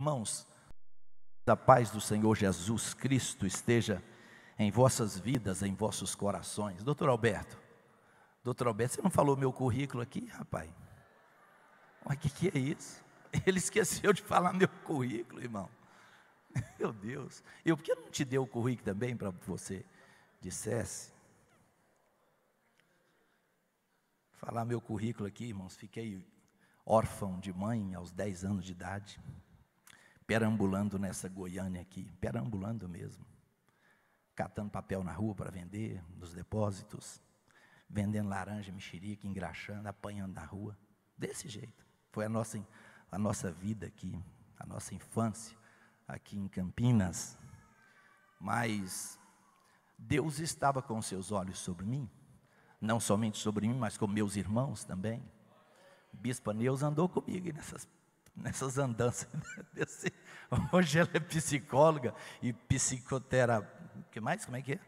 Irmãos, a paz do Senhor Jesus Cristo esteja em vossas vidas, em vossos corações. Doutor Alberto, você não falou meu currículo aqui, rapaz? Mas que é isso? Ele esqueceu de falar meu currículo, irmão. Meu Deus, por que não te dei o currículo também para você dissesse? Falar meu currículo aqui, irmãos, fiquei órfão de mãe aos 10 anos de idade, perambulando nessa Goiânia aqui, perambulando mesmo, catando papel na rua para vender, nos depósitos, vendendo laranja, mexerica, engraxando, apanhando na rua, desse jeito. Foi a nossa vida aqui, a nossa infância aqui em Campinas. Mas Deus estava com seus olhos sobre mim, não somente sobre mim, mas com meus irmãos também. Bispa Neuza andou comigo nessas andanças. Hoje ela é psicóloga e psicoterapeuta. Que mais? Como é que é?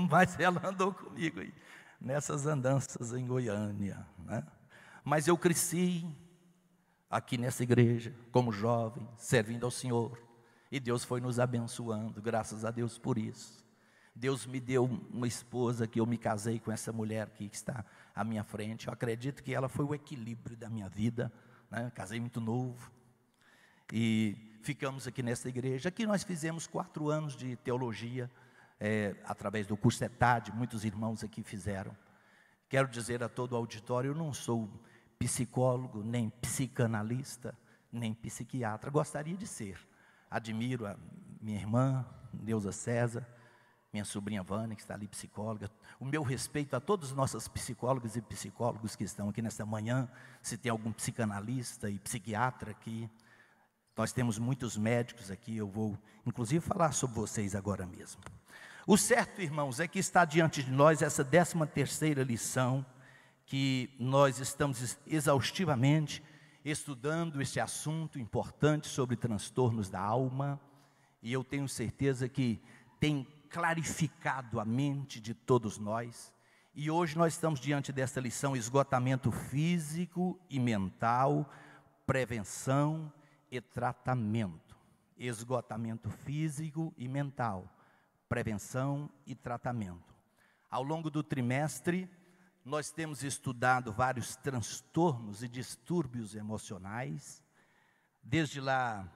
Mas ela andou comigo aí, nessas andanças em Goiânia, né? Mas eu cresci aqui nessa igreja, como jovem, servindo ao Senhor. E Deus foi nos abençoando, graças a Deus por isso. Deus me deu uma esposa que eu me casei com essa mulher aqui que está à minha frente. Eu acredito que ela foi o equilíbrio da minha vida, né? Casei muito novo e ficamos aqui nessa igreja. Aqui nós fizemos 4 anos de teologia, através do curso ETAD, muitos irmãos aqui fizeram. Quero dizer a todo o auditório, eu não sou psicólogo, nem psicanalista, nem psiquiatra. Gostaria de ser. Admiro a minha irmã, Neuza César, minha sobrinha Vânia, que está ali, psicóloga. O meu respeito a todos os nossos psicólogos e psicólogos que estão aqui nesta manhã. Se tem algum psicanalista e psiquiatra aqui. Nós temos muitos médicos aqui, eu vou inclusive falar sobre vocês agora mesmo. O certo, irmãos, é que está diante de nós essa 13ª lição, que nós estamos exaustivamente estudando esse assunto importante sobre transtornos da alma, e eu tenho certeza que tem clarificado a mente de todos nós. E hoje nós estamos diante desta lição: esgotamento físico e mental, prevenção e tratamento. Esgotamento físico e mental, prevenção e tratamento. Ao longo do trimestre, nós temos estudado vários transtornos e distúrbios emocionais, desde lá,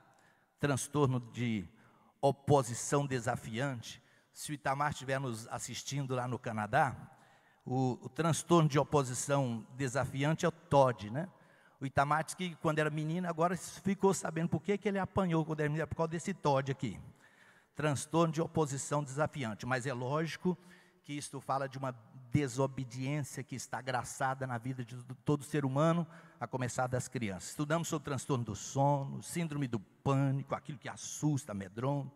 transtorno de oposição desafiante. Se o Itamar estiver nos assistindo lá no Canadá, o transtorno de oposição desafiante é o TOD, né? O Itamar disse que quando era menino, agora ficou sabendo por que ele apanhou quando era menino, por causa desse TOD aqui. Transtorno de oposição desafiante, mas é lógico que isto fala de uma desobediência que está graçada na vida de todo ser humano, a começar das crianças. Estudamos sobre o transtorno do sono, síndrome do pânico, aquilo que assusta, amedronta,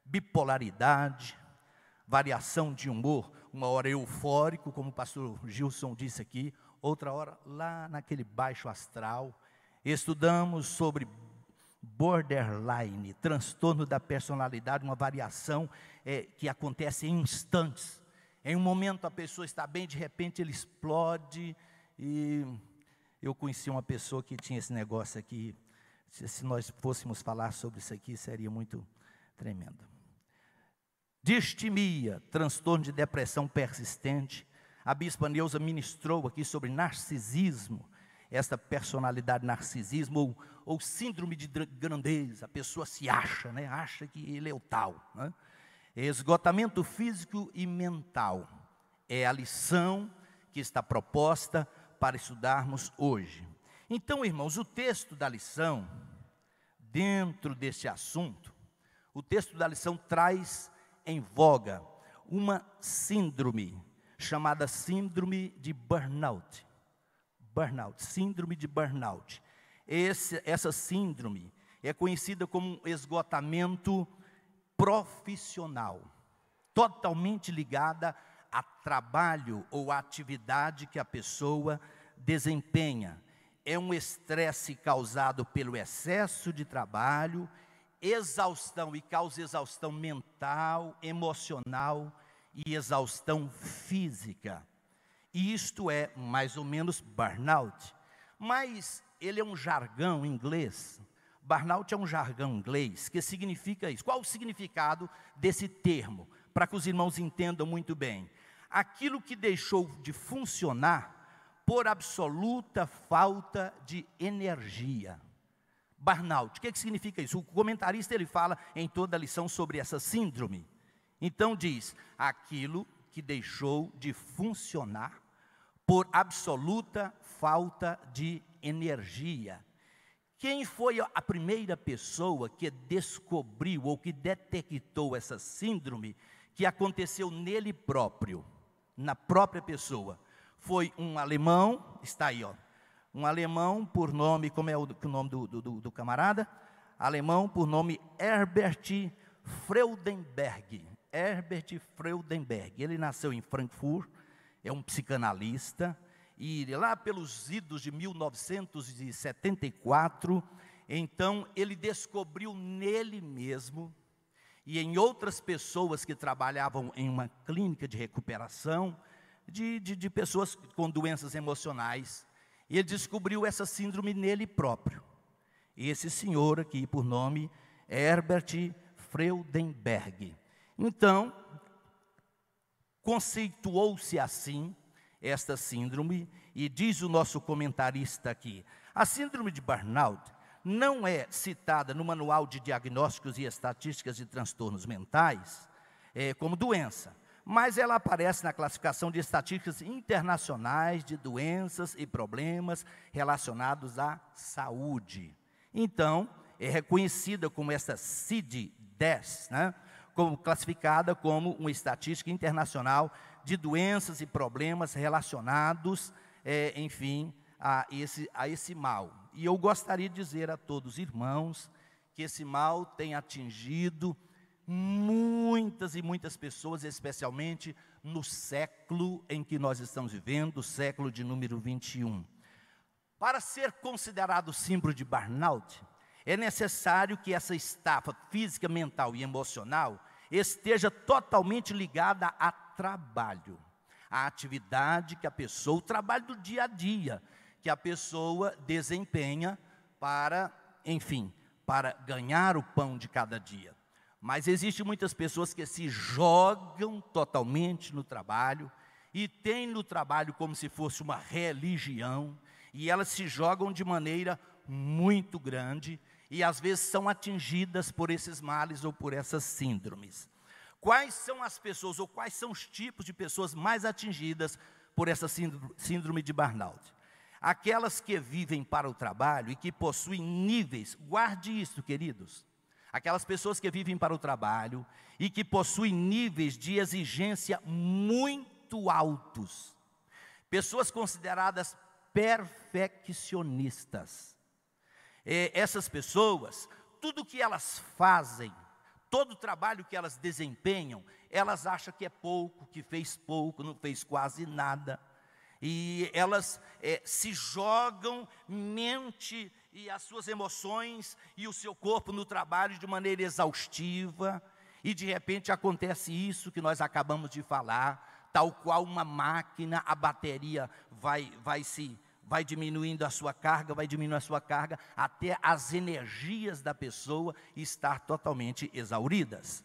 bipolaridade, variação de humor, uma hora eufórico, como o pastor Gilson disse aqui, outra hora lá naquele baixo astral. Estudamos sobre borderline, transtorno da personalidade, uma variação que acontece em instantes. Em um momento a pessoa está bem, de repente ele explode. E eu conheci uma pessoa que tinha esse negócio aqui. Se nós fôssemos falar sobre isso aqui, seria muito tremendo. Distimia, transtorno de depressão persistente. A bispa Neuza ministrou aqui sobre narcisismo, essa personalidade narcisismo, ou síndrome de grandeza. A pessoa se acha, né? Acha que ele é o tal, né? Esgotamento físico e mental é a lição que está proposta para estudarmos hoje. Então, irmãos, o texto da lição, dentro desse assunto, o texto da lição traz em voga uma síndrome chamada síndrome de burnout. Síndrome de burnout. Essa síndrome é conhecida como esgotamento profissional, totalmente ligada a trabalho ou a atividade que a pessoa desempenha. É um estresse causado pelo excesso de trabalho, exaustão, e causa exaustão mental, emocional e exaustão física. E isto é mais ou menos burnout. Mas ele é um jargão em inglês Burnout é um jargão inglês que significa isso. Qual o significado desse termo? Para que os irmãos entendam muito bem. Aquilo que deixou de funcionar por absoluta falta de energia. Burnout, o que significa isso? O comentarista ele fala em toda a lição sobre essa síndrome. Então diz, aquilo que deixou de funcionar por absoluta falta de energia. Quem foi a primeira pessoa que descobriu ou que detectou essa síndrome que aconteceu nele próprio, na própria pessoa? Foi um alemão, está aí, ó, um alemão por nome, como é o nome do camarada? Alemão por nome Herbert Freudenberg. Herbert Freudenberg. Ele nasceu em Frankfurt, é um psicanalista, e lá pelos idos de 1974, então ele descobriu nele mesmo e em outras pessoas que trabalhavam em uma clínica de recuperação de pessoas com doenças emocionais, e ele descobriu essa síndrome nele próprio. E esse senhor aqui, por nome, Herbert Freudenberg. Então, conceituou-se assim esta síndrome, e diz o nosso comentarista aqui, a síndrome de Burnout não é citada no Manual de Diagnósticos e Estatísticas de Transtornos Mentais como doença, mas ela aparece na classificação de estatísticas internacionais de doenças e problemas relacionados à saúde. Então, é reconhecida como essa CID-10, né? Como classificada como uma estatística internacional de doenças e problemas relacionados, enfim, a esse mal. E eu gostaria de dizer a todos os irmãos que esse mal tem atingido muitas e muitas pessoas, especialmente no século em que nós estamos vivendo, o século de número 21. Para ser considerado símbolo de burnout, é necessário que essa estafa física, mental e emocional esteja totalmente ligada a trabalho, a atividade que a pessoa, o trabalho do dia a dia, que a pessoa desempenha para, enfim, para ganhar o pão de cada dia. Mas existem muitas pessoas que se jogam totalmente no trabalho, e têm no trabalho como se fosse uma religião, e elas se jogam de maneira muito grande, e às vezes são atingidas por esses males ou por essas síndromes. Quais são as pessoas, ou quais são os tipos de pessoas mais atingidas por essa síndrome de burnout? Aquelas que vivem para o trabalho e que possuem níveis, guarde isso, queridos, aquelas pessoas que vivem para o trabalho e que possuem níveis de exigência muito altos, pessoas consideradas perfeccionistas. Essas pessoas, tudo que elas fazem, todo o trabalho que elas desempenham, elas acham que é pouco, que fez pouco, não fez quase nada. E elas se jogam mente e as suas emoções e o seu corpo no trabalho de maneira exaustiva. E de repente acontece isso que nós acabamos de falar, tal qual uma máquina, a bateria vai diminuindo a sua carga, até as energias da pessoa estar totalmente exauridas.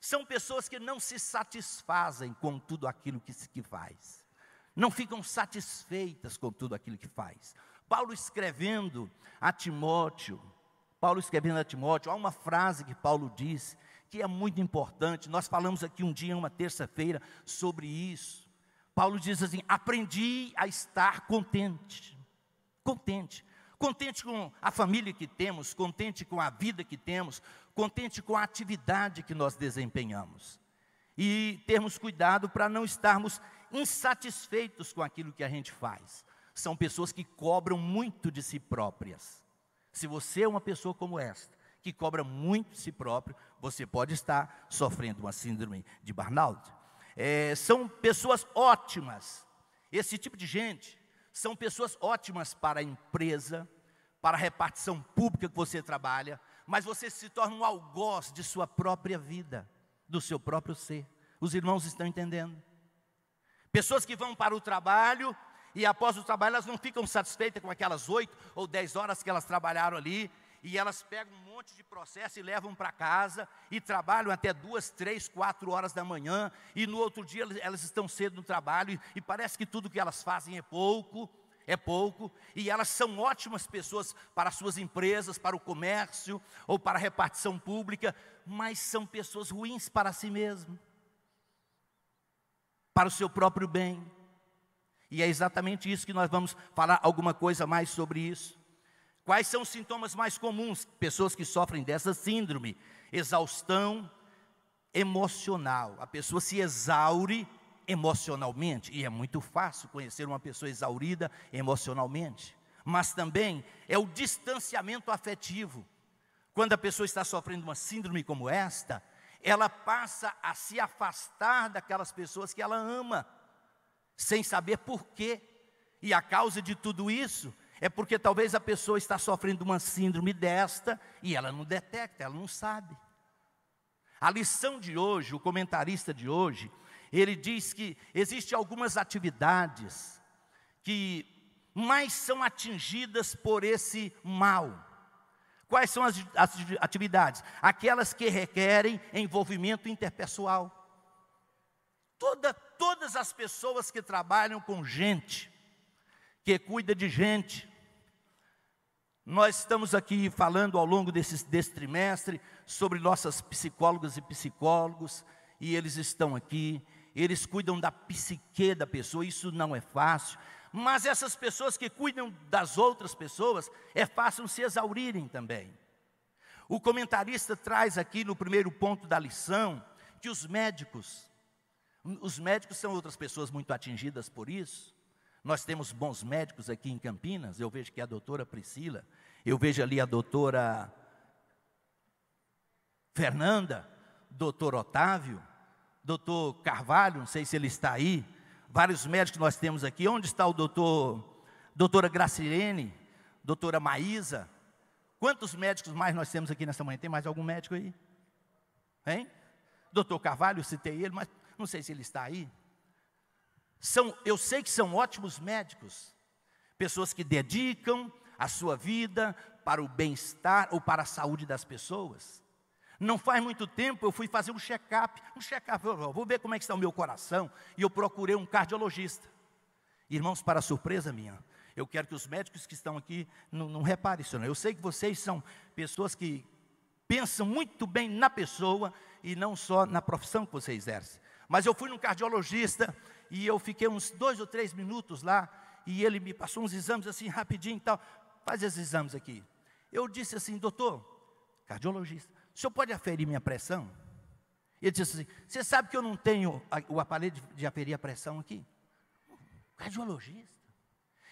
São pessoas que não se satisfazem com tudo aquilo que faz. Não ficam satisfeitas com tudo aquilo que faz. Paulo escrevendo a Timóteo, há uma frase que Paulo disse, que é muito importante. Nós falamos aqui um dia, uma terça-feira, sobre isso. Paulo diz assim, aprendi a estar contente, contente com a família que temos, contente com a vida que temos, contente com a atividade que nós desempenhamos. E termos cuidado para não estarmos insatisfeitos com aquilo que a gente faz. São pessoas que cobram muito de si próprias. Se você é uma pessoa como esta, que cobra muito de si próprio, você pode estar sofrendo uma síndrome de burnout. São pessoas ótimas. Esse tipo de gente são pessoas ótimas para a empresa, para a repartição pública que você trabalha, mas você se torna um algoz de sua própria vida, do seu próprio ser. Os irmãos estão entendendo? Pessoas que vão para o trabalho e após o trabalho elas não ficam satisfeitas com aquelas 8 ou 10 horas que elas trabalharam ali, e elas pegam um monte de processo e levam para casa, e trabalham até 2, 3, 4 horas da manhã, e no outro dia elas estão cedo no trabalho, e parece que tudo que elas fazem é pouco, e elas são ótimas pessoas para as suas empresas, para o comércio, ou para a repartição pública, mas são pessoas ruins para si mesmo, para o seu próprio bem. E é exatamente isso que nós vamos falar alguma coisa mais sobre isso. Quais são os sintomas mais comuns? Pessoas que sofrem dessa síndrome: exaustão emocional. A pessoa se exaure emocionalmente, e é muito fácil conhecer uma pessoa exaurida emocionalmente. Mas também é o distanciamento afetivo. Quando a pessoa está sofrendo uma síndrome como esta, ela passa a se afastar daquelas pessoas que ela ama, sem saber por quê. E a causa de tudo isso é porque talvez a pessoa está sofrendo uma síndrome desta e ela não detecta, ela não sabe. A lição de hoje, o comentarista de hoje, ele diz que existem algumas atividades que mais são atingidas por esse mal. Quais são as atividades? Aquelas que requerem envolvimento interpessoal. Todas as pessoas que trabalham com gente, que cuida de gente. Nós estamos aqui falando ao longo desse trimestre sobre nossas psicólogas e psicólogos, e eles estão aqui, eles cuidam da psique da pessoa, isso não é fácil. Mas essas pessoas que cuidam das outras pessoas, é fácil se exaurirem também. O comentarista traz aqui no primeiro ponto da lição, que os médicos são outras pessoas muito atingidas por isso. Nós temos bons médicos aqui em Campinas, eu vejo que a doutora Priscila, eu vejo ali a doutora Fernanda, doutor Otávio, doutor Carvalho, não sei se ele está aí, vários médicos nós temos aqui. Onde está o doutora Gracilene, doutora Maísa? Quantos médicos mais nós temos aqui nessa manhã? Tem mais algum médico aí? Hein? Doutor Carvalho, citei ele, mas não sei se ele está aí. Eu sei que são ótimos médicos, pessoas que dedicam a sua vida para o bem-estar ou para a saúde das pessoas. Não faz muito tempo eu fui fazer um check-up, vou ver como é que está o meu coração, e eu procurei um cardiologista. Irmãos, para surpresa minha, eu quero que os médicos que estão aqui não reparem isso não. Eu sei que vocês são pessoas que pensam muito bem na pessoa e não só na profissão que você exerce. Mas eu fui num cardiologista e eu fiquei uns 2 ou 3 minutos lá, e ele me passou uns exames assim rapidinho e tal. Faz esses exames aqui. Eu disse assim: doutor, cardiologista, o senhor pode aferir minha pressão? Ele disse assim: você sabe que eu não tenho o aparelho de aferir a pressão aqui? Cardiologista.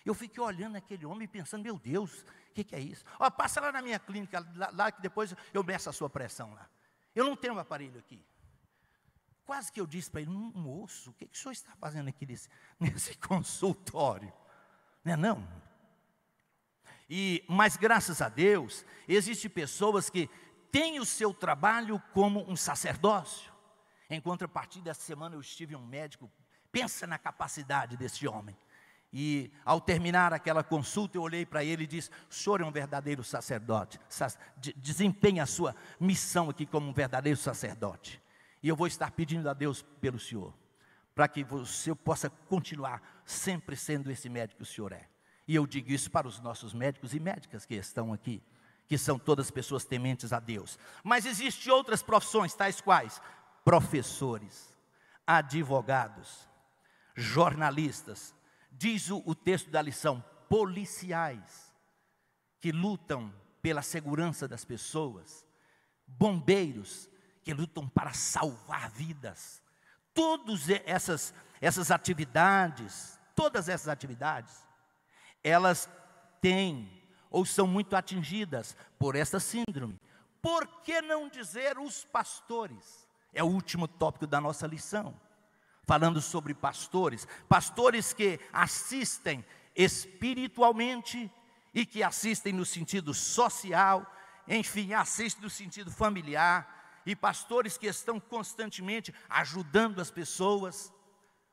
Eu fiquei olhando aquele homem e pensando: meu Deus, o que é isso? Ó, passa lá na minha clínica, lá que depois eu meço a sua pressão lá. Eu não tenho um aparelho aqui. Quase que eu disse para ele: moço, o que o senhor está fazendo aqui nesse consultório? Não é não? Mas graças a Deus, existem pessoas que têm o seu trabalho como um sacerdócio. Em contrapartida, essa semana eu estive um médico, pensa na capacidade desse homem. E ao terminar aquela consulta, eu olhei para ele e disse: o senhor é um verdadeiro sacerdote, desempenha a sua missão aqui como um verdadeiro sacerdote. E eu vou estar pedindo a Deus pelo senhor, para que você possa continuar sempre sendo esse médico que o senhor é. E eu digo isso para os nossos médicos e médicas que estão aqui, que são todas pessoas tementes a Deus. Mas existem outras profissões, tais quais professores, advogados, jornalistas, diz o texto da lição, policiais, que lutam pela segurança das pessoas, bombeiros, que lutam para salvar vidas. Todas essas atividades, elas têm ou são muito atingidas por essa síndrome. Por que não dizer os pastores? É o último tópico da nossa lição, falando sobre pastores que assistem espiritualmente e que assistem no sentido social, enfim, assistem no sentido familiar, e pastores que estão constantemente ajudando as pessoas.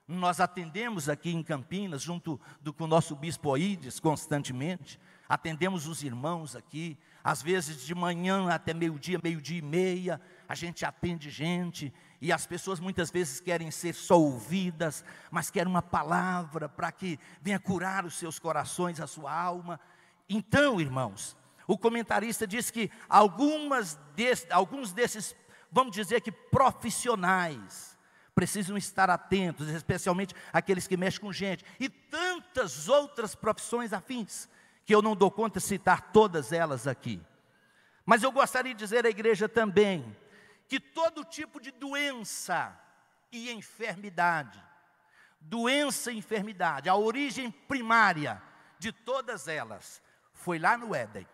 Nós atendemos aqui em Campinas, junto com o nosso bispo Oídes, constantemente, atendemos os irmãos aqui, Às vezes de manhã até meio-dia, meio-dia e meia, a gente atende gente, e as pessoas muitas vezes querem ser só ouvidas, mas querem uma palavra para que venha curar os seus corações, a sua alma. Então, irmãos, o comentarista diz que alguns desses, vamos dizer que profissionais, precisam estar atentos, especialmente aqueles que mexem com gente, e tantas outras profissões afins, que eu não dou conta de citar todas elas aqui. Mas eu gostaria de dizer à igreja também, que todo tipo de doença e enfermidade, a origem primária de todas elas, foi lá no Éden.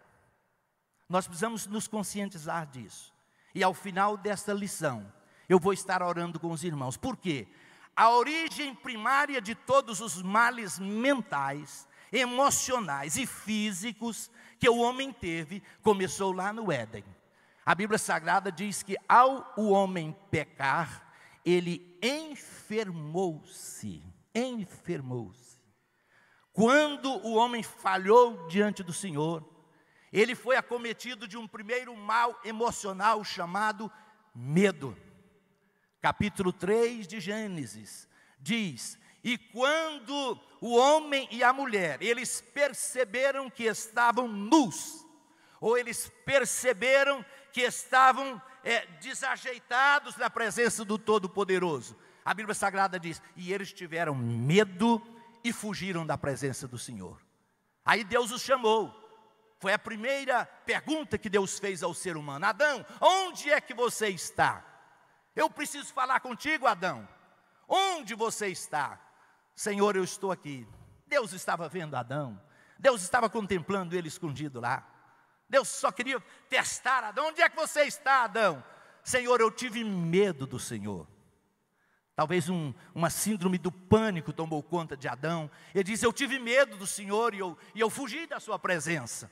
Nós precisamos nos conscientizar disso. E ao final desta lição, eu vou estar orando com os irmãos. Por quê? A origem primária de todos os males mentais, emocionais e físicos que o homem teve, começou lá no Éden. A Bíblia Sagrada diz que ao o homem pecar, ele enfermou-se. Quando o homem falhou diante do Senhor, ele foi acometido de um primeiro mal emocional chamado medo. Capítulo 3 de Gênesis diz: e quando o homem e a mulher, eles perceberam que estavam nus, ou eles perceberam que estavam desajeitados na presença do Todo-Poderoso, a Bíblia Sagrada diz, e eles tiveram medo e fugiram da presença do Senhor. Aí Deus os chamou. Foi a primeira pergunta que Deus fez ao ser humano: Adão, onde é que você está? Eu preciso falar contigo, Adão. Onde você está? Senhor, eu estou aqui. Deus estava vendo Adão. Deus estava contemplando ele escondido lá. Deus só queria testar Adão. Onde é que você está, Adão? Senhor, eu tive medo do Senhor. Talvez uma síndrome do pânico tomou conta de Adão. Ele disse, eu tive medo do Senhor e eu fugi da sua presença.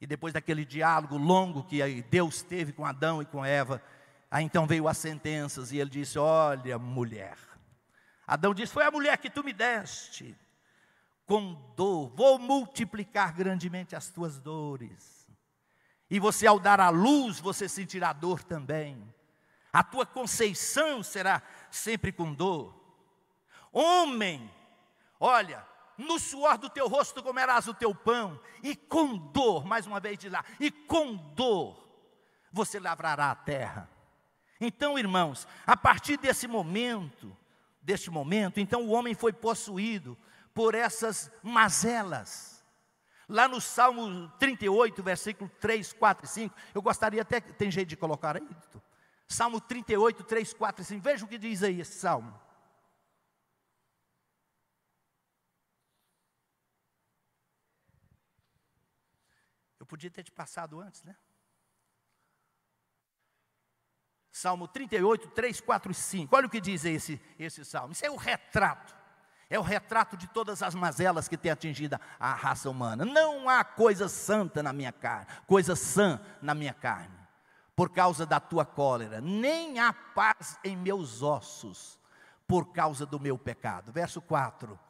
E depois daquele diálogo longo que Deus teve com Adão e com Eva, aí então veio as sentenças e ele disse, olha mulher. Adão disse, foi a mulher que tu me deste. Com dor, vou multiplicar grandemente as tuas dores. E você ao dar à luz, você sentirá dor também. A tua conceição será sempre com dor. Homem, olha, no suor do teu rosto comerás o teu pão, e com dor, mais uma vez de lá, e com dor você lavrará a terra. Então, irmãos, a partir deste momento, então o homem foi possuído por essas mazelas. Lá no Salmo 38, versículo 3, 4 e 5, eu gostaria até, tem jeito de colocar aí? Salmo 38, 3, 4 e 5, veja o que diz aí esse salmo. Eu podia ter te passado antes, né? Salmo 38, 3, 4 e 5, olha o que diz aí esse salmo. Isso é o retrato. É o retrato de todas as mazelas que tem atingido a raça humana. Não há coisa santa na minha carne, coisa sã na minha carne, por causa da tua cólera, nem há paz em meus ossos, por causa do meu pecado. Verso 4,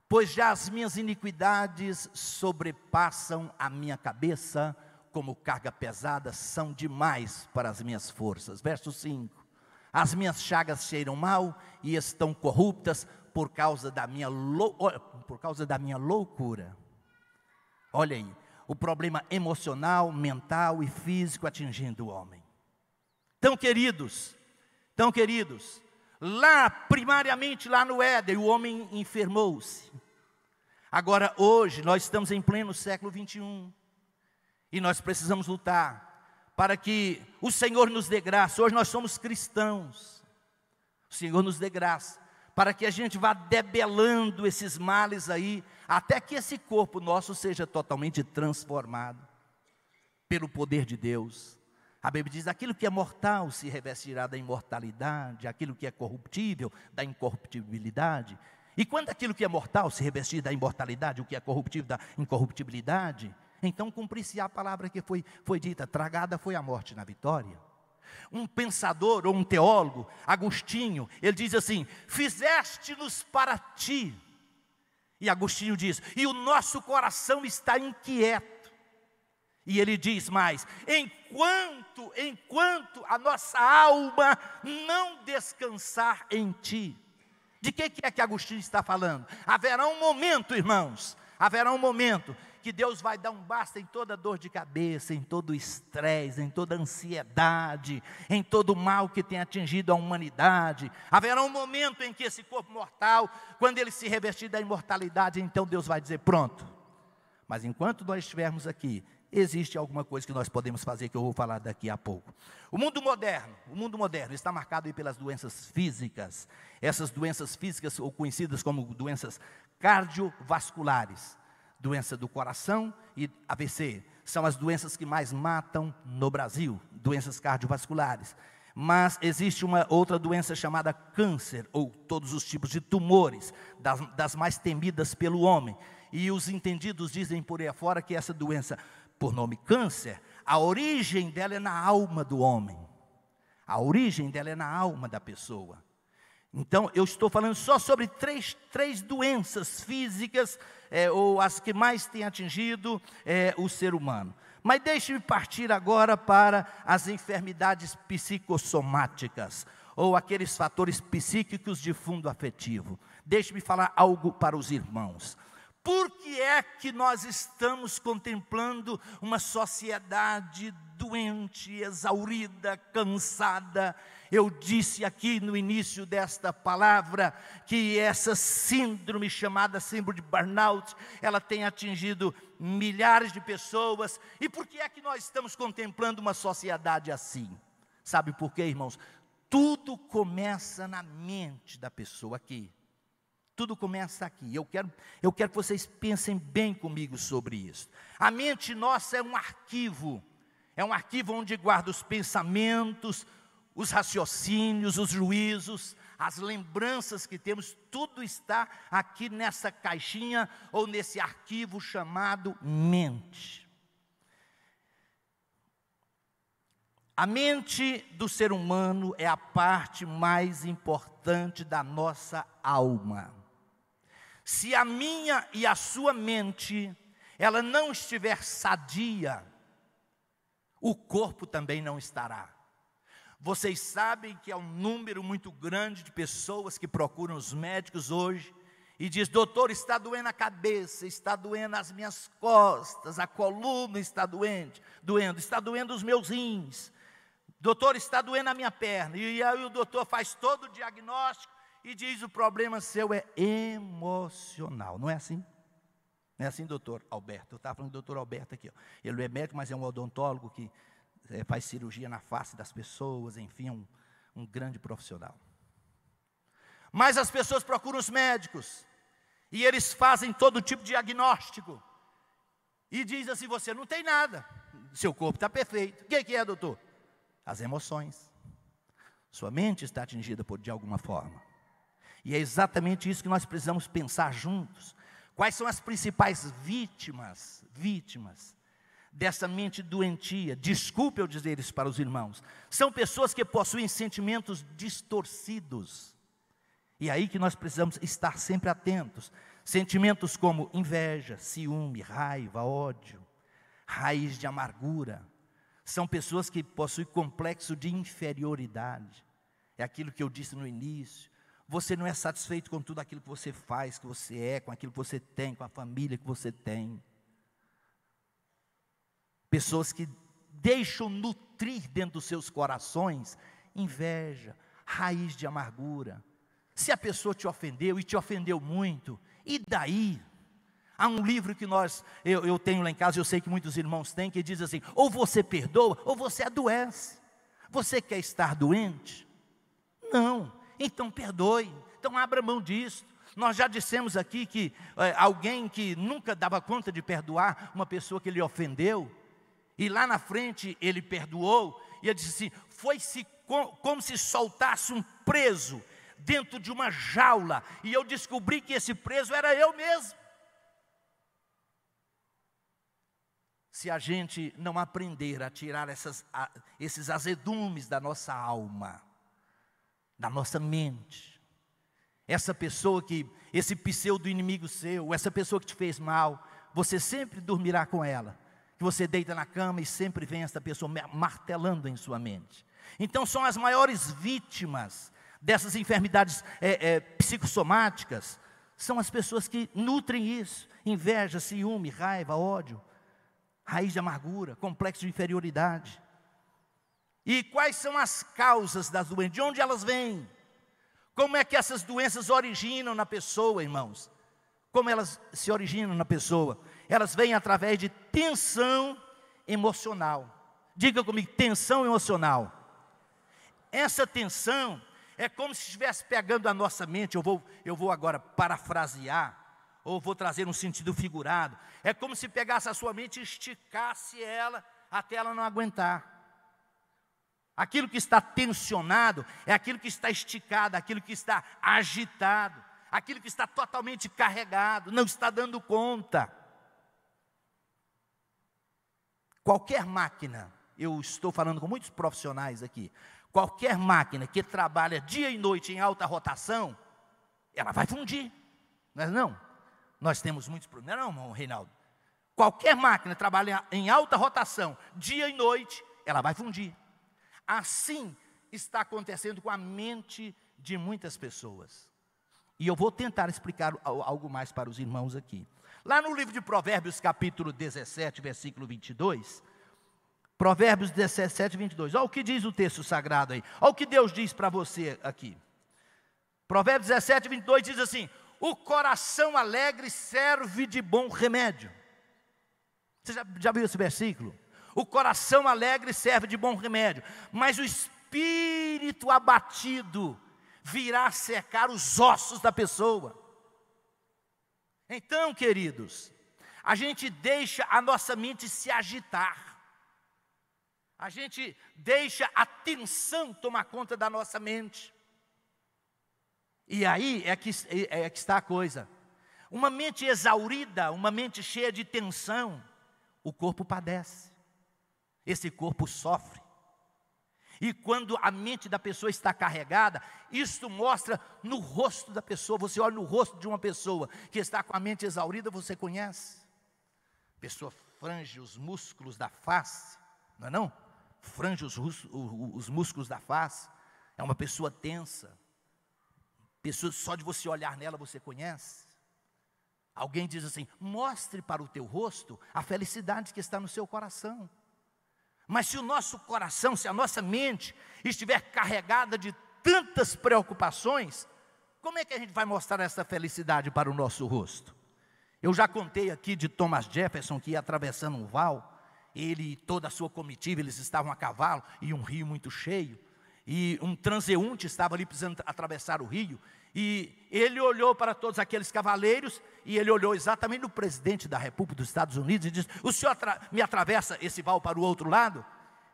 pois já as minhas iniquidades sobrepassam a minha cabeça, como carga pesada, são demais para as minhas forças. Verso 5, as minhas chagas cheiram mal e estão corruptas, por causa da minha loucura. Olha aí, o problema emocional, mental e físico atingindo o homem. Então, queridos, lá, primariamente lá no Éden, o homem enfermou-se. Agora, hoje, nós estamos em pleno século 21, e nós precisamos lutar para que o Senhor nos dê graça. Hoje nós somos cristãos, o Senhor nos dê graça, para que a gente vá debelando esses males aí, até que esse corpo nosso seja totalmente transformado pelo poder de Deus. A Bíblia diz, aquilo que é mortal se revestirá da imortalidade, aquilo que é corruptível, da incorruptibilidade. E quando aquilo que é mortal se revestir da imortalidade, o que é corruptível da incorruptibilidade, então cumprir-se-á a palavra que foi dita, tragada foi a morte na vitória. Um pensador ou um teólogo, Agostinho, ele diz assim, fizeste-nos para ti. E Agostinho diz, e o nosso coração está inquieto. E ele diz mais: enquanto a nossa alma não descansar em ti. De que é que Agostinho está falando? Haverá um momento, irmãos, haverá um momento que Deus vai dar um basta em toda dor de cabeça, em todo estresse, em toda ansiedade, em todo o mal que tem atingido a humanidade. Haverá um momento em que esse corpo mortal, quando ele se revestir da imortalidade, então Deus vai dizer: pronto. Mas enquanto nós estivermos aqui, existe alguma coisa que nós podemos fazer, que eu vou falar daqui a pouco. O mundo moderno está marcado aí pelas doenças físicas. Essas doenças físicas, ou conhecidas como doenças cardiovasculares, doença do coração e AVC, são as doenças que mais matam no Brasil, doenças cardiovasculares. Mas existe uma outra doença chamada câncer, ou todos os tipos de tumores, das mais temidas pelo homem. E os entendidos dizem por aí afora que essa doença, por nome câncer, a origem dela é na alma do homem. A origem dela é na alma da pessoa. Então, eu estou falando só sobre três doenças físicas, ou as que mais têm atingido o ser humano. Mas deixe-me partir agora para as enfermidades psicossomáticas, ou aqueles fatores psíquicos de fundo afetivo. Deixe-me falar algo para os irmãos. Por que é que nós estamos contemplando uma sociedade doente, exaurida, cansada? Eu disse aqui no início desta palavra que essa síndrome chamada síndrome de burnout, ela tem atingido milhares de pessoas. E por que é que nós estamos contemplando uma sociedade assim? Sabe por quê, irmãos? Tudo começa na mente da pessoa aqui. Tudo começa aqui. Eu quero que vocês pensem bem comigo sobre isso. A mente nossa é um arquivo onde guarda os pensamentos, os raciocínios, os juízos, as lembranças que temos. Tudo está aqui nessa caixinha ou nesse arquivo chamado mente. A mente do ser humano é a parte mais importante da nossa alma. Se a minha e a sua mente, ela não estiver sadia, o corpo também não estará. Vocês sabem que há um número muito grande de pessoas que procuram os médicos hoje e diz: doutor, está doendo a cabeça, está doendo as minhas costas, a coluna está doendo, está doendo os meus rins, doutor, está doendo a minha perna. E aí o doutor faz todo o diagnóstico e diz: o problema seu é emocional. Não é assim? Não é assim, doutor Alberto? Eu estava falando do doutor Alberto aqui. Ó. Ele não é médico, mas é um odontólogo que faz cirurgia na face das pessoas. Enfim, é um grande profissional. Mas as pessoas procuram os médicos. E eles fazem todo tipo de diagnóstico. E diz assim: você não tem nada. Seu corpo está perfeito. O que é, doutor? As emoções. Sua mente está atingida de alguma forma. E é exatamente isso que nós precisamos pensar juntos. Quais são as principais vítimas dessa mente doentia? Desculpe eu dizer isso para os irmãos. São pessoas que possuem sentimentos distorcidos. E é aí que nós precisamos estar sempre atentos. Sentimentos como inveja, ciúme, raiva, ódio, raiz de amargura. São pessoas que possuem complexo de inferioridade. É aquilo que eu disse no início. Você não é satisfeito com tudo aquilo que você faz, que você é, com aquilo que você tem, com a família que você tem. Pessoas que deixam nutrir dentro dos seus corações inveja, raiz de amargura. Se a pessoa te ofendeu e te ofendeu muito, e daí? Há um livro que eu tenho lá em casa, eu sei que muitos irmãos têm, que diz assim: ou você perdoa, ou você adoece. Você quer estar doente? Não. Então perdoe, então abra mão disso. Nós já dissemos aqui que alguém que nunca dava conta de perdoar uma pessoa que lhe ofendeu, e lá na frente ele perdoou, e ele disse assim: foi-se como se soltasse um preso dentro de uma jaula, e eu descobri que esse preso era eu mesmo. Se a gente não aprender a tirar esses azedumes da nossa alma, da nossa mente, essa pessoa esse pseudo inimigo seu, essa pessoa que te fez mal, você sempre dormirá com ela, que você deita na cama e sempre vem essa pessoa martelando em sua mente. Então são as maiores vítimas dessas enfermidades psicossomáticas, são as pessoas que nutrem isso: inveja, ciúme, raiva, ódio, raiz de amargura, complexo de inferioridade. E quais são as causas das doenças? De onde elas vêm? Como é que essas doenças originam na pessoa, irmãos? Como elas se originam na pessoa? Elas vêm através de tensão emocional. Diga comigo, tensão emocional. Essa tensão é como se estivesse pegando a nossa mente. Eu vou agora parafrasear, ou vou trazer um sentido figurado. É como se pegasse a sua mente e esticasse ela até ela não aguentar. Aquilo que está tensionado é aquilo que está esticado, aquilo que está agitado, aquilo que está totalmente carregado, não está dando conta. Qualquer máquina, eu estou falando com muitos profissionais aqui, qualquer máquina que trabalha dia e noite em alta rotação, ela vai fundir, não é não? Nós temos muitos problemas, não é não, Reinaldo? Qualquer máquina que trabalha em alta rotação, dia e noite, ela vai fundir. Assim está acontecendo com a mente de muitas pessoas. E eu vou tentar explicar algo mais para os irmãos aqui. Lá no livro de Provérbios, capítulo 17, versículo 22, Provérbios 17, 22, olha o que diz o texto sagrado aí, olha o que Deus diz para você aqui. Provérbios 17, 22 diz assim: o coração alegre serve de bom remédio. Você já viu esse versículo? O coração alegre serve de bom remédio, mas o espírito abatido virá secar os ossos da pessoa. Então, queridos, a gente deixa a nossa mente se agitar, a gente deixa a tensão tomar conta da nossa mente. E aí é que está a coisa. Uma mente exaurida, uma mente cheia de tensão, o corpo padece. Esse corpo sofre. E quando a mente da pessoa está carregada, isso mostra no rosto da pessoa. Você olha no rosto de uma pessoa que está com a mente exaurida, você conhece. A pessoa frange os músculos da face, não é não? Frange os músculos da face. É uma pessoa tensa. Pessoa, só de você olhar nela, você conhece. Alguém diz assim: mostre para o teu rosto a felicidade que está no seu coração. Mas se o nosso coração, se a nossa mente estiver carregada de tantas preocupações, como é que a gente vai mostrar essa felicidade para o nosso rosto? Eu já contei aqui de Thomas Jefferson, que ia atravessando um val, ele e toda a sua comitiva, eles estavam a cavalo, e um rio muito cheio, e um transeunte estava ali precisando atravessar o rio, e ele olhou para todos aqueles cavaleiros, e ele olhou exatamente no presidente da República dos Estados Unidos, e disse: o senhor me atravessa esse val para o outro lado?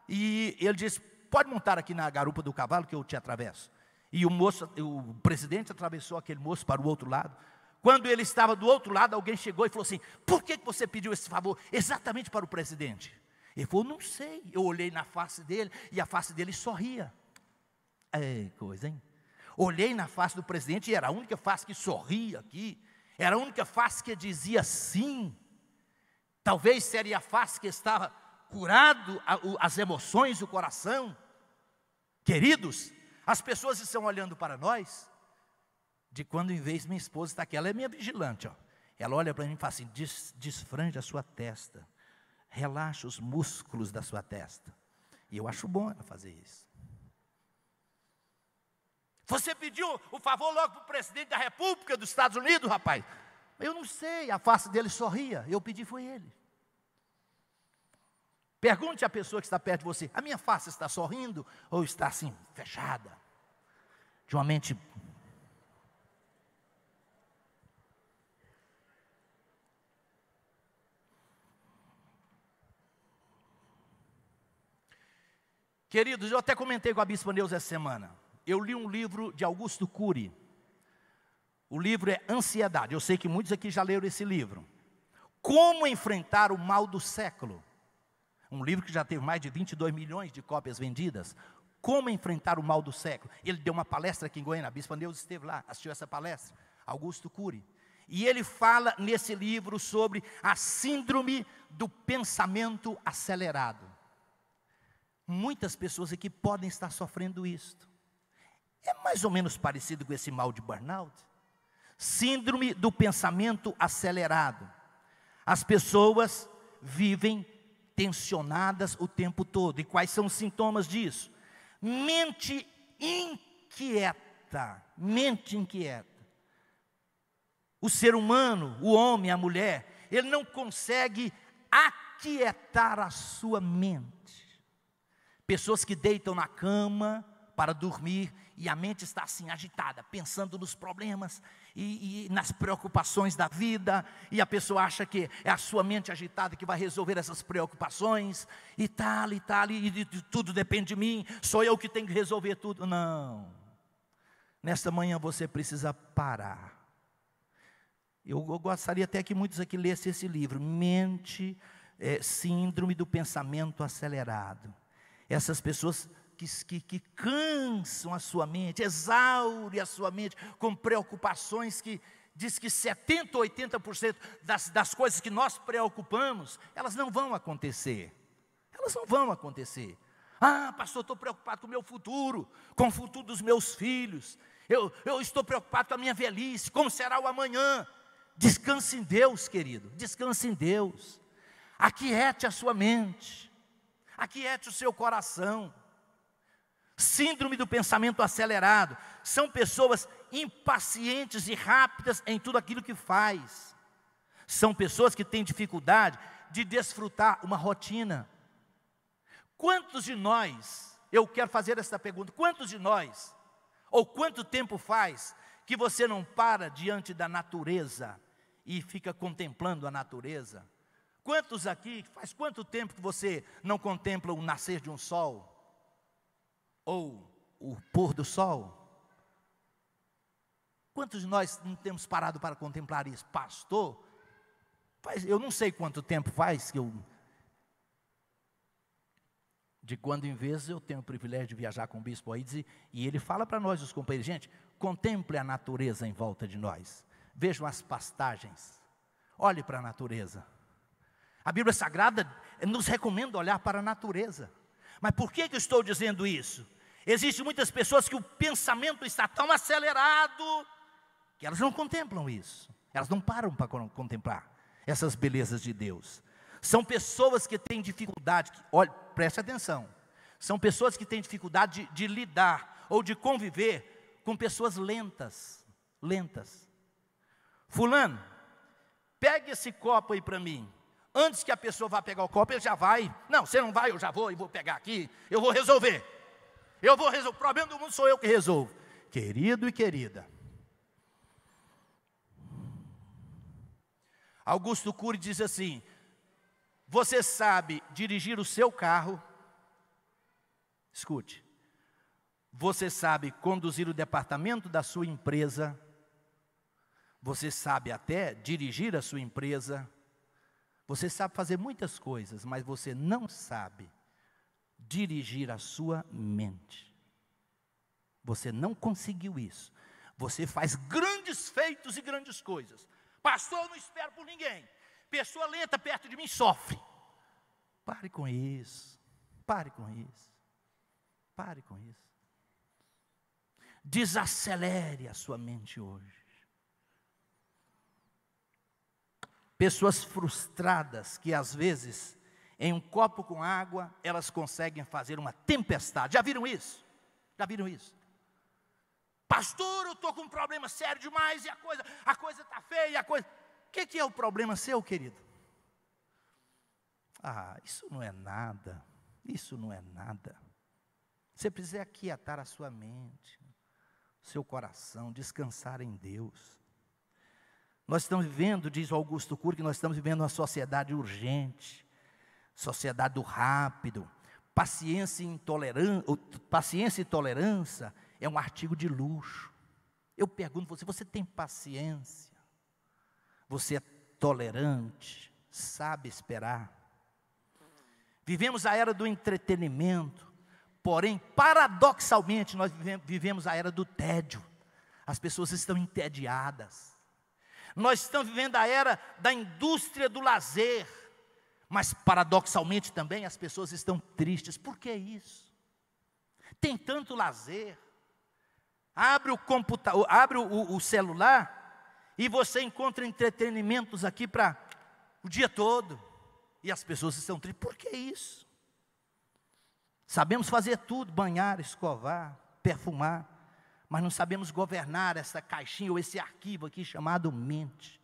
E ele disse: pode montar aqui na garupa do cavalo que eu te atravesso. E o presidente atravessou aquele moço para o outro lado. Quando ele estava do outro lado, alguém chegou e falou assim: por que você pediu esse favor exatamente para o presidente? Ele falou: não sei. Eu olhei na face dele, e a face dele sorria. É coisa, hein? Olhei na face do presidente, e era a única face que sorria aqui. Era a única face que dizia sim. Talvez seria a face que estava curado as emoções do coração. Queridos, as pessoas estão olhando para nós, de quando em vez minha esposa está aqui, ela é minha vigilante, ó. Ela olha para mim e fala assim: desfranje a sua testa, relaxa os músculos da sua testa. E eu acho bom ela fazer isso. Você pediu o favor logo para o presidente da República dos Estados Unidos, rapaz? Eu não sei, a face dele sorria, eu pedi foi ele. Pergunte à pessoa que está perto de você: a minha face está sorrindo ou está assim, fechada? De uma mente... Queridos, eu até comentei com a Bispa Neuza essa semana. Eu li um livro de Augusto Cury. O livro é Ansiedade. Eu sei que muitos aqui já leram esse livro. Como enfrentar o mal do século. Um livro que já teve mais de 22 milhões de cópias vendidas. Como enfrentar o mal do século. Ele deu uma palestra aqui em Goiânia. A Bispa Neuza esteve lá, assistiu essa palestra. Augusto Cury. E ele fala nesse livro sobre a síndrome do pensamento acelerado. Muitas pessoas aqui podem estar sofrendo isto. É mais ou menos parecido com esse mal de burnout. Síndrome do pensamento acelerado. As pessoas vivem tensionadas o tempo todo. E quais são os sintomas disso? Mente inquieta. Mente inquieta. O ser humano, o homem, a mulher, ele não consegue aquietar a sua mente. Pessoas que deitam na cama para dormir e a mente está assim agitada, pensando nos problemas e nas preocupações da vida, e a pessoa acha que é a sua mente agitada que vai resolver essas preocupações, e tal, e tudo depende de mim, sou eu que tenho que resolver tudo. Não, nesta manhã você precisa parar. Eu gostaria até que muitos aqui lessem esse livro, Síndrome do Pensamento Acelerado. Essas pessoas que cansam a sua mente, exaurem a sua mente com preocupações que diz que 70% ou 80% das coisas que nós preocupamos, elas não vão acontecer. Elas não vão acontecer. Ah, pastor, estou preocupado com o meu futuro, com o futuro dos meus filhos. Eu estou preocupado com a minha velhice, como será o amanhã. Descanse em Deus, querido, descanse em Deus. Aquiete a sua mente, aquiete o seu coração. Síndrome do pensamento acelerado. São pessoas impacientes e rápidas em tudo aquilo que faz. São pessoas que têm dificuldade de desfrutar uma rotina. Quantos de nós, eu quero fazer esta pergunta, quantos de nós, ou quanto tempo faz que você não para diante da natureza e fica contemplando a natureza? Quantos aqui, faz quanto tempo que você não contempla o nascer de um sol? Ou o pôr do sol? Quantos de nós não temos parado para contemplar isso? Pastor, eu não sei quanto tempo faz que de quando em vez eu tenho o privilégio de viajar com o bispo Aides, e ele fala para nós, os companheiros, gente, contemple a natureza em volta de nós. Vejam as pastagens, olhe para a natureza. A Bíblia Sagrada nos recomenda olhar para a natureza. Mas por que eu estou dizendo isso? Existem muitas pessoas que o pensamento está tão acelerado que elas não contemplam isso. Elas não param para contemplar essas belezas de Deus. São pessoas que têm dificuldade, olha, preste atenção. São pessoas que têm dificuldade de lidar ou de conviver com pessoas lentas. Fulano, pegue esse copo aí para mim. Antes que a pessoa vá pegar o copo, ele já vai. Não, você não vai, eu já vou, e vou pegar aqui, eu vou resolver. O problema do mundo sou eu que resolvo. Querido e querida, Augusto Cury diz assim: você sabe dirigir o seu carro? Escute. Você sabe conduzir o departamento da sua empresa? Você sabe até dirigir a sua empresa? Você sabe fazer muitas coisas, mas você não sabe dirigir a sua mente. Você não conseguiu isso. Você faz grandes feitos e grandes coisas. Pastor, eu não espero por ninguém. Pessoa lenta perto de mim sofre. Pare com isso. Pare com isso. Pare com isso. Desacelere a sua mente hoje. Pessoas frustradas que às vezes, em um copo com água, elas conseguem fazer uma tempestade. Já viram isso? Já viram isso? Pastor, eu estou com um problema sério demais e a coisa está feia, O que é o problema seu, querido? Isso não é nada. Isso não é nada. Você precisa aquietar a sua mente, o seu coração, descansar em Deus. Nós estamos vivendo, diz o Augusto Cury, que nós estamos vivendo uma sociedade urgente, sociedade do rápido. Paciência e tolerância é um artigo de luxo. Eu pergunto você tem paciência? Você é tolerante? Sabe esperar? Vivemos a era do entretenimento, porém, paradoxalmente, nós vivemos a era do tédio. As pessoas estão entediadas. Nós estamos vivendo a era da indústria do lazer. Mas, paradoxalmente também, as pessoas estão tristes. Por que isso? Tem tanto lazer. Abre o computador, abre o celular, e você encontra entretenimentos aqui para o dia todo. E as pessoas estão tristes. Por que isso? Sabemos fazer tudo, banhar, escovar, perfumar, mas não sabemos governar essa caixinha ou esse arquivo aqui chamado mente.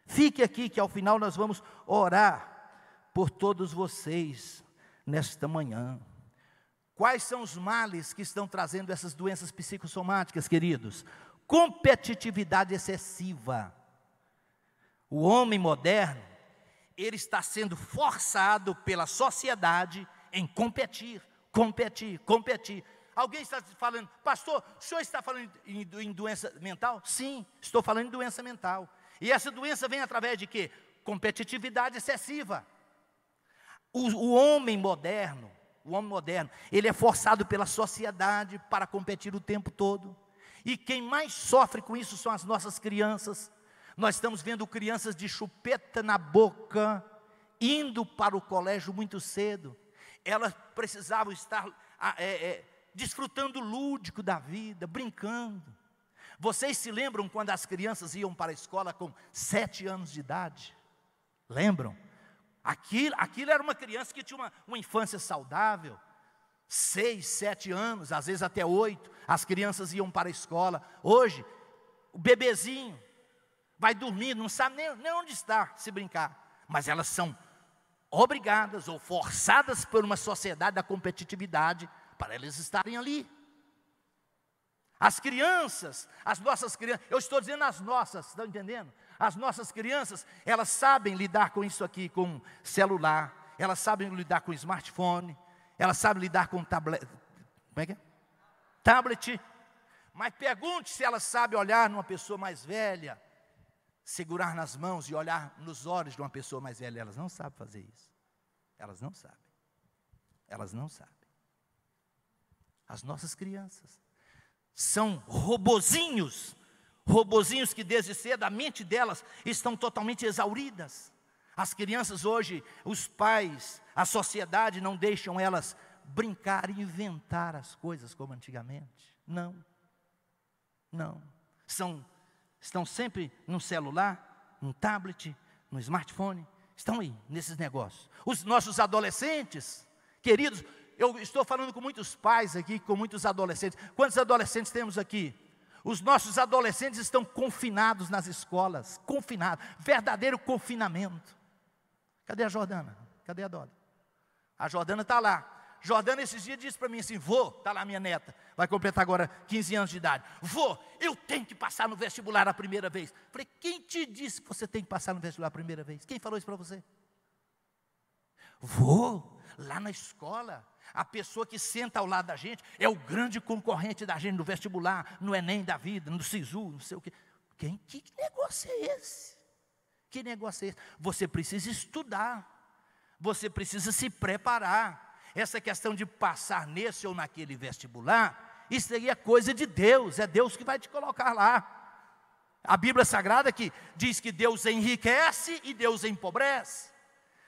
Fique aqui que ao final nós vamos orar por todos vocês nesta manhã. Quais são os males que estão trazendo essas doenças psicossomáticas, queridos? Competitividade excessiva. O homem moderno, ele está sendo forçado pela sociedade em competir. Alguém está falando, pastor, o senhor está falando em doença mental? Sim, estou falando em doença mental. E essa doença vem através de quê? Competitividade excessiva. O homem moderno, ele é forçado pela sociedade para competir o tempo todo. E quem mais sofre com isso são as nossas crianças. Nós estamos vendo crianças de chupeta na boca, indo para o colégio muito cedo. Elas precisavam estar desfrutando o lúdico da vida, brincando. Vocês se lembram quando as crianças iam para a escola com 7 anos de idade? Lembram? Aquilo era uma criança que tinha uma infância saudável. 6, 7 anos, às vezes até 8, as crianças iam para a escola. Hoje, o bebezinho vai dormir, não sabe nem onde está, se brincar. Mas elas são obrigadas ou forçadas por uma sociedade da competitividade para elas estarem ali. As crianças, as nossas crianças, eu estou dizendo as nossas, estão entendendo? As nossas crianças, elas sabem lidar com isso aqui, com celular, elas sabem lidar com smartphone, elas sabem lidar com tablet, como é que é? Tablet. Mas pergunte se elas sabem olhar numa pessoa mais velha, segurar nas mãos e olhar nos olhos de uma pessoa mais velha. Elas não sabem fazer isso. Elas não sabem. Elas não sabem. As nossas crianças são robozinhos que desde cedo a mente delas estão totalmente exauridas. As crianças hoje, os pais, a sociedade não deixam elas brincar e inventar as coisas como antigamente. Não. Estão sempre no celular, no tablet, no smartphone, estão aí, nesses negócios. Os nossos adolescentes, queridos, eu estou falando com muitos pais aqui, com muitos adolescentes. Quantos adolescentes temos aqui? Os nossos adolescentes estão confinados nas escolas, confinados, verdadeiro confinamento. Cadê a Jordana? Cadê a Dora? A Jordana está lá. Jordana esses dias disse para mim assim, vô, está lá minha neta, vai completar agora 15 anos de idade. Vô, eu tenho que passar no vestibular a primeira vez. Falei, quem te disse que você tem que passar no vestibular a primeira vez? Quem falou isso para você? Vô, lá na escola, a pessoa que senta ao lado da gente é o grande concorrente da gente no vestibular, no Enem da vida, no SISU, não sei o quê. Que negócio é esse? Que negócio é esse? Você precisa estudar, você precisa se preparar. Essa questão de passar nesse ou naquele vestibular, isso aí é coisa de Deus, é Deus que vai te colocar lá. A Bíblia Sagrada que diz que Deus enriquece e Deus empobrece.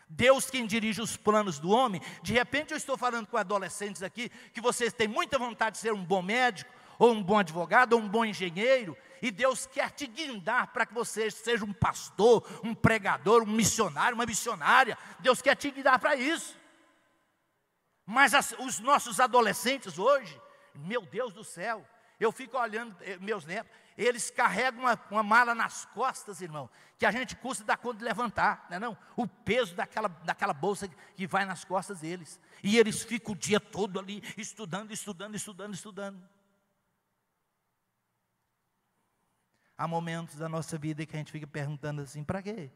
Deus quem dirige os planos do homem. De repente eu estou falando com adolescentes aqui, que vocês têm muita vontade de ser um bom médico, ou um bom advogado, ou um bom engenheiro, e Deus quer te guindar para que você seja um pastor, um pregador, um missionário, uma missionária. Deus quer te guindar para isso. Mas os nossos adolescentes hoje, meu Deus do céu, eu fico olhando meus netos, eles carregam uma mala nas costas, irmão, que a gente custa dar conta de levantar, não é não? O peso daquela bolsa que vai nas costas deles. E eles ficam o dia todo ali, estudando. Há momentos da nossa vida que a gente fica perguntando assim, para quê?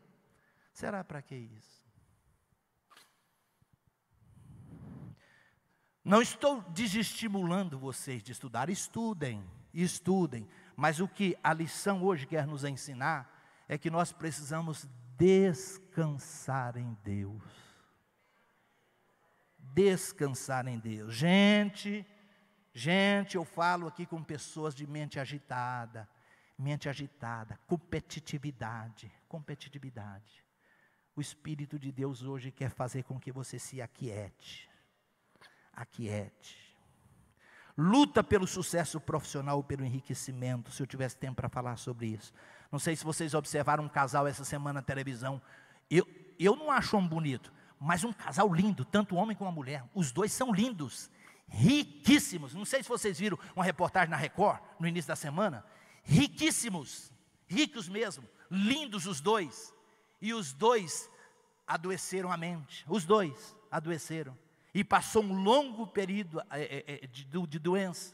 Será para que isso? Não estou desestimulando vocês de estudar, estudem, mas o que a lição hoje quer nos ensinar é que nós precisamos descansar em Deus. Descansar em Deus. Gente, eu falo aqui com pessoas de mente agitada, mente agitada, competitividade. O Espírito de Deus hoje quer fazer com que você se aquiete. Luta pelo sucesso profissional, pelo enriquecimento. Se eu tivesse tempo para falar sobre isso. Não sei se vocês observaram um casal essa semana na televisão. Eu não acho um bonito, mas um casal lindo, tanto o homem como a mulher. Os dois são lindos, riquíssimos. Não sei se vocês viram uma reportagem na Record, no início da semana. Riquíssimos, ricos mesmo, lindos os dois. E os dois adoeceram a mente. Os dois adoeceram. E passou um longo período de doença.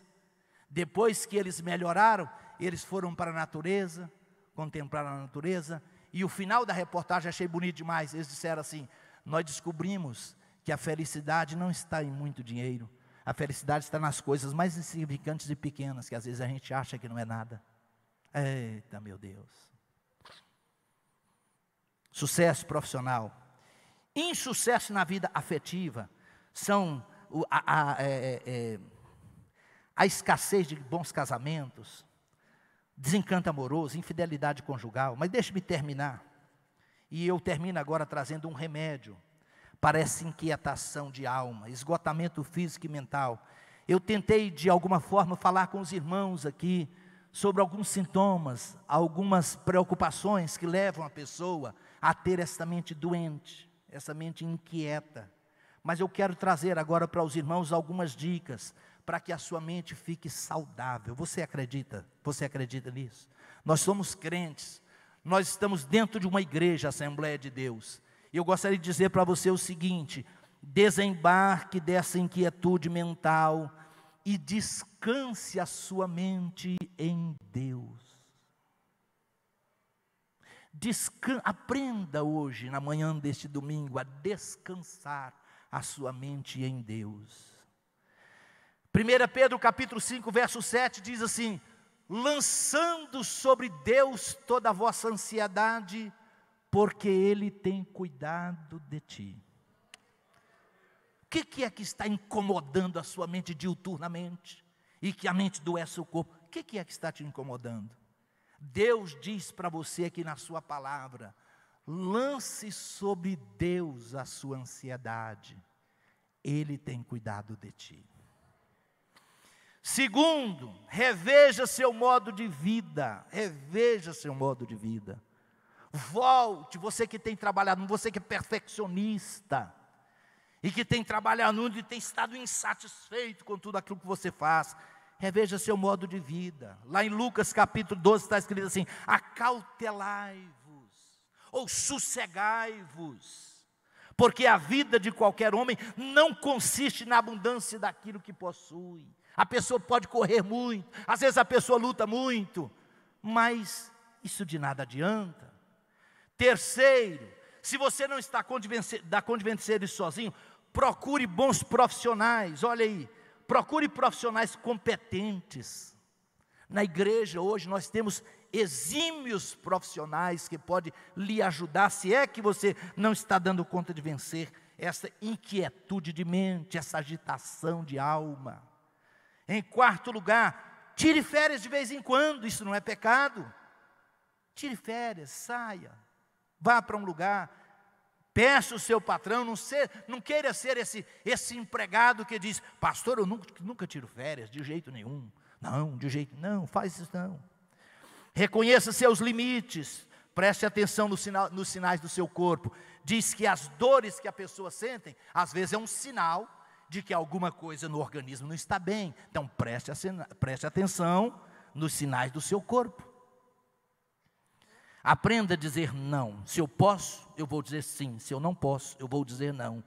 Depois que eles melhoraram, eles foram para a natureza, contemplaram a natureza. E o final da reportagem achei bonito demais. Eles disseram assim: nós descobrimos que a felicidade não está em muito dinheiro. A felicidade está nas coisas mais insignificantes e pequenas, que às vezes a gente acha que não é nada. Eita, meu Deus. Sucesso profissional. Insucesso na vida afetiva. São a escassez de bons casamentos, desencanto amoroso, infidelidade conjugal. Mas deixe-me terminar. E eu termino agora trazendo um remédio para essa inquietação de alma, esgotamento físico e mental. Eu tentei de alguma forma falar com os irmãos aqui sobre alguns sintomas, algumas preocupações que levam a pessoa a ter essa mente doente, essa mente inquieta. Mas eu quero trazer agora para os irmãos algumas dicas para que a sua mente fique saudável. Você acredita? Você acredita nisso? Nós somos crentes, nós estamos dentro de uma igreja, Assembleia de Deus. E eu gostaria de dizer para você o seguinte: desembarque dessa inquietude mental e descanse a sua mente em Deus. Aprenda hoje, na manhã deste domingo, a descansar a sua mente em Deus. 1 Pedro capítulo 5, verso 7 diz assim: lançando sobre Deus toda a vossa ansiedade, porque Ele tem cuidado de ti. O que é que está incomodando a sua mente diuturnamente? E que a mente adoece o corpo? O que é que está te incomodando? Deus diz para você aqui na sua palavra: lance sobre Deus a sua ansiedade, Ele tem cuidado de ti. Segundo, reveja seu modo de vida, volte, você que tem trabalhado, você que é perfeccionista, e que tem trabalhado muito e tem estado insatisfeito com tudo aquilo que você faz, reveja seu modo de vida. Lá em Lucas capítulo 12 está escrito assim: acautelai-vos, ou sossegai-vos, porque a vida de qualquer homem não consiste na abundância daquilo que possui. A pessoa pode correr muito, às vezes a pessoa luta muito, mas isso de nada adianta. Terceiro, se você não está convencido isso sozinho, procure bons profissionais. Olha aí, procure profissionais competentes. Na igreja hoje nós temos exímios profissionais que podem lhe ajudar, se é que você não está dando conta de vencer essa inquietude de mente, essa agitação de alma. Em quarto lugar, tire férias de vez em quando, isso não é pecado. Tire férias, saia, vá para um lugar, peça o seu patrão, não queira ser esse empregado que diz: pastor, eu nunca tiro férias, de jeito nenhum. Não, faz isso não. Reconheça seus limites, preste atenção nos sinais do seu corpo. Diz que as dores que a pessoa sente, às vezes é um sinal de que alguma coisa no organismo não está bem. Então preste atenção nos sinais do seu corpo. Aprenda a dizer não. Se eu posso, eu vou dizer sim. Se eu não posso, eu vou dizer não.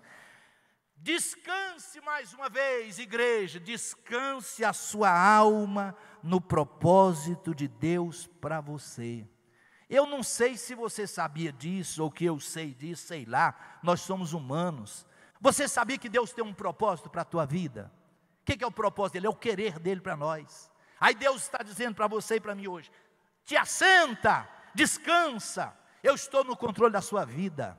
Descanse mais uma vez, igreja. Descanse a sua alma no propósito de Deus para você. Eu não sei se você sabia disso, ou que eu sei disso, sei lá. Nós somos humanos. Você sabia que Deus tem um propósito para a tua vida? O que é o propósito dele? É o querer dele para nós. Aí Deus está dizendo para você e para mim hoje: te assenta, descansa, eu estou no controle da sua vida.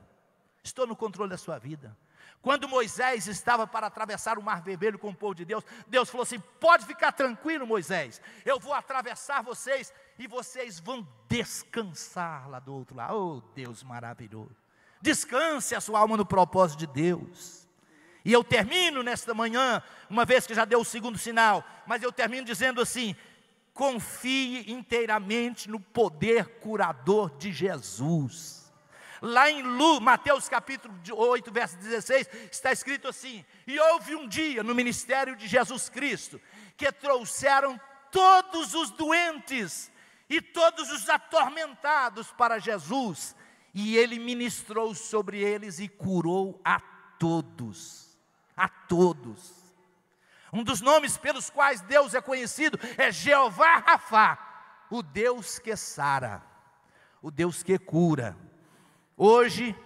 Estou no controle da sua vida. Quando Moisés estava para atravessar o Mar Vermelho com o povo de Deus, Deus falou assim: pode ficar tranquilo, Moisés, eu vou atravessar vocês, e vocês vão descansar lá do outro lado. Oh, Deus maravilhoso. Descanse a sua alma no propósito de Deus. E eu termino nesta manhã, uma vez que já deu o segundo sinal, mas eu termino dizendo assim: confie inteiramente no poder curador de Jesus. Lá em Mateus capítulo 8, verso 16, está escrito assim: e houve um dia no ministério de Jesus Cristo, que trouxeram todos os doentes e todos os atormentados para Jesus, e Ele ministrou sobre eles e curou a todos, a todos. Um dos nomes pelos quais Deus é conhecido é Jeová Rafá, o Deus que sara, o Deus que cura. Hoje,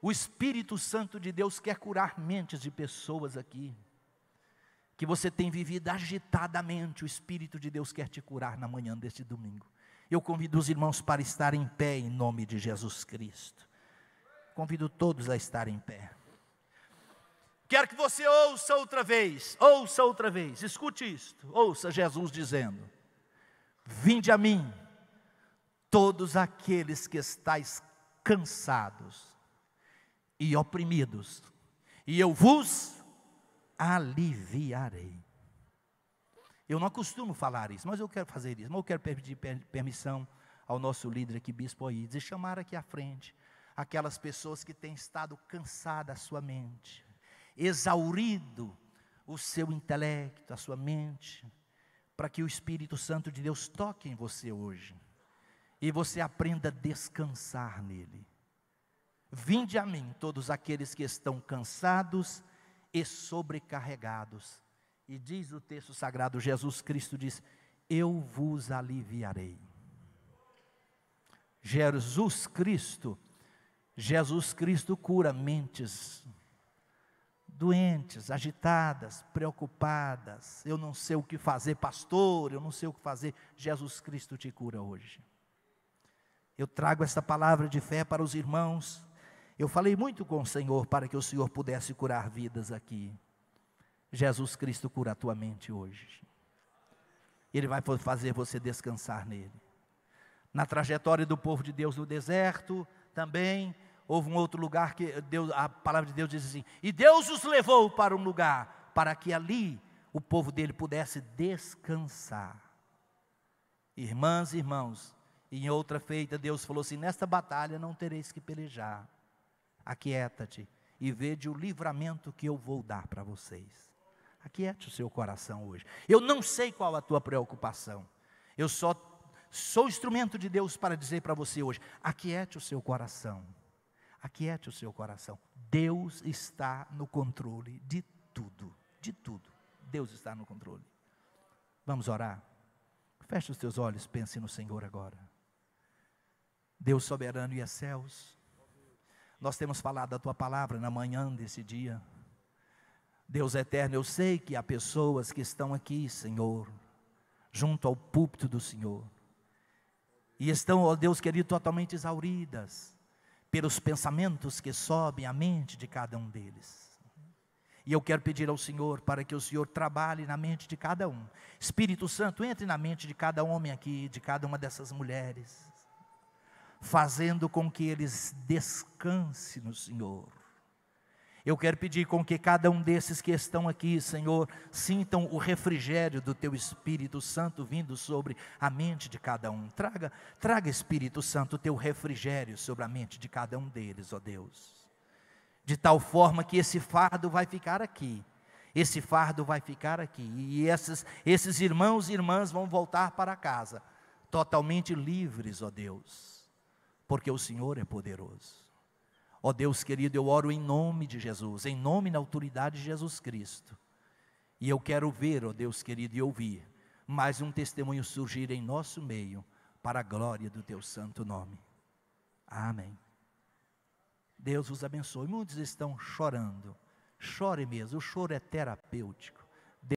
o Espírito Santo de Deus quer curar mentes de pessoas aqui, que você tem vivido agitadamente. O Espírito de Deus quer te curar na manhã deste domingo. Eu convido os irmãos para estarem em pé em nome de Jesus Cristo. Convido todos a estarem em pé. Quero que você ouça outra vez, escute isto, ouça Jesus dizendo: vinde a mim, todos aqueles que estáis cansados e oprimidos, e eu vos aliviarei. Eu não costumo falar isso, mas eu quero fazer isso. Mas eu quero pedir permissão ao nosso líder aqui, Bispo Oídes, e chamar aqui à frente aquelas pessoas que têm estado cansadas a sua mente, exaurido o seu intelecto, a sua mente, para que o Espírito Santo de Deus toque em você hoje, e você aprenda a descansar nele. Vinde a mim todos aqueles que estão cansados e sobrecarregados. E diz o texto sagrado, Jesus Cristo diz: eu vos aliviarei. Jesus Cristo cura mentes doentes, agitadas, preocupadas. Eu não sei o que fazer, pastor, eu não sei o que fazer. Jesus Cristo te cura hoje. Eu trago esta palavra de fé para os irmãos. Eu falei muito com o Senhor para que o Senhor pudesse curar vidas aqui. Jesus Cristo cura a tua mente hoje. Ele vai fazer você descansar nele. Na trajetória do povo de Deus no deserto, também houve um outro lugar que Deus, a palavra de Deus diz assim: e Deus os levou para um lugar, para que ali o povo dele pudesse descansar. Irmãs e irmãos, em outra feita Deus falou assim: nesta batalha não tereis que pelejar. Aquieta-te e vede o livramento que eu vou dar para vocês. Aquiete o seu coração hoje. Eu não sei qual a tua preocupação. Eu só sou instrumento de Deus para dizer para você hoje: aquiete o seu coração. Aquiete o seu coração. Deus está no controle de tudo. De tudo. Deus está no controle. Vamos orar? Feche os teus olhos, pense no Senhor agora. Deus soberano e excelso, nós temos falado a tua palavra na manhã desse dia. Deus eterno, eu sei que há pessoas que estão aqui, Senhor, junto ao púlpito do Senhor, e estão, ó Deus querido, totalmente exauridas pelos pensamentos que sobem à mente de cada um deles. E eu quero pedir ao Senhor para que o Senhor trabalhe na mente de cada um. Espírito Santo, entre na mente de cada homem aqui, de cada uma dessas mulheres, fazendo com que eles descansem no Senhor. Eu quero pedir com que cada um desses que estão aqui, Senhor, sintam o refrigério do Teu Espírito Santo vindo sobre a mente de cada um. Traga Espírito Santo o Teu refrigério sobre a mente de cada um deles, ó Deus. De tal forma que esse fardo vai ficar aqui. Esse fardo vai ficar aqui. E esses irmãos e irmãs vão voltar para casa, totalmente livres, ó Deus. Porque o Senhor é poderoso. Ó Deus querido, eu oro em nome de Jesus, em nome e na autoridade de Jesus Cristo. E eu quero ver, ó Deus querido, e ouvir mais um testemunho surgir em nosso meio, para a glória do Teu santo nome. Amém. Deus os abençoe. Muitos estão chorando. Chore mesmo, o choro é terapêutico.